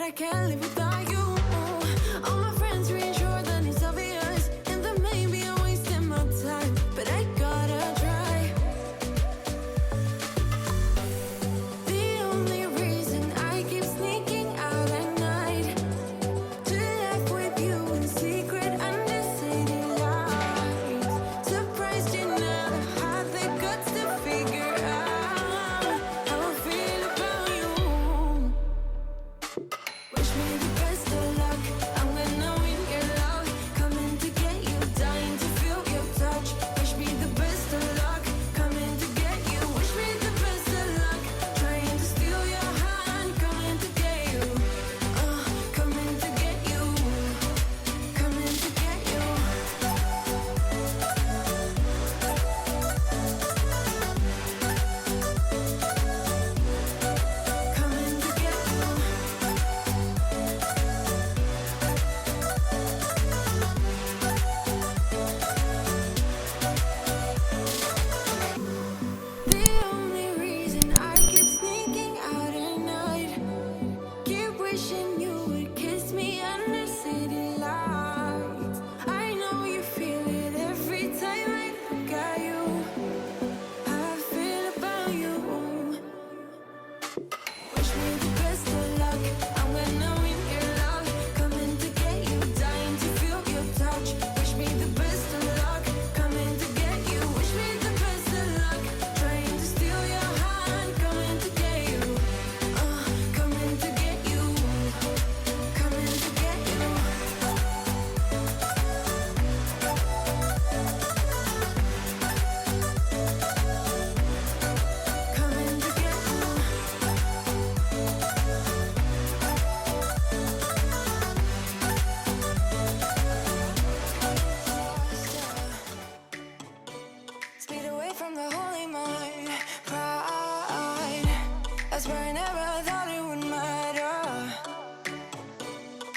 but I can't live without you. All my friends reassure that it's obvious, and that maybe I'm wasting my time, but I gotta try. The only reason I keep sneaking out at night to laugh with you in secret under city lights. Surprised you never had the guts to figure out how I feel about you. Wish me the best of luck. I'm gonna win your love, coming to get you, dying to feel your touch. Wish me the best of luck, coming to get you. Wish me the best of luck, trying to steal your hand, coming to get you. Coming to get you, coming to get you. Coming to get you. The only reason I keep sneaking out at night, keep wishing you would kiss me under city lights. I know you feel it every time I look at you. How I feel about you. Wish me the best of luck. I'm gonna win your love, coming to get you, dying to feel your touch. Wish me the best of luck, coming to get you. Wish me the best of luck, trying to steal your hand, coming to get you. Coming to get you, coming to get you. Coming to get you. Speed away from the holy mind, pride. I swear I never thought it would matter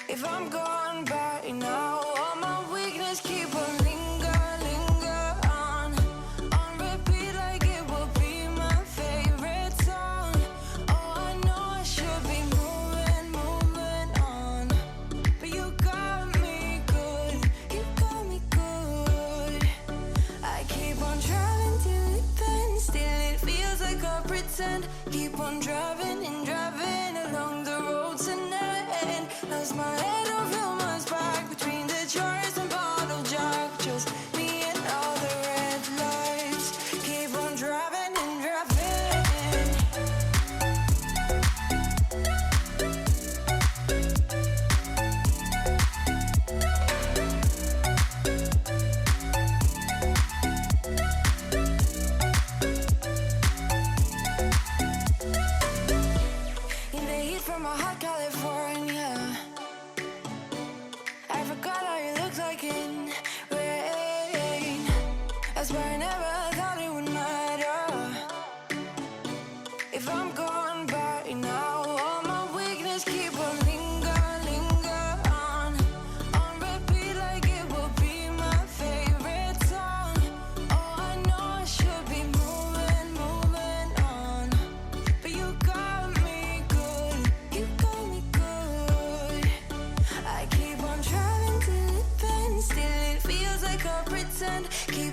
if I'm gone by now. All my weakness keep on linger on repeat like it will be my favorite song. Oh, I know I should be moving on, but you got me good, you got me good. I keep on driving till it bends, still it feels like I pretend. Keep on driving and driving along the road tonight. Lost my head, don't feel my spark between the jars and bottle jack. Just me and all the red lights. Keep on driving and driving. In the heat from a hot California, I forgot how you looked like in rain. I swear I never thought it would matter if I'm gone by now. All my weakness keep on linger on repeat like it will be my favorite song. Oh, I know I should be moving on, but you got me good, you got me good. I keep on driving till it bends, still it feels like I pretend. Keep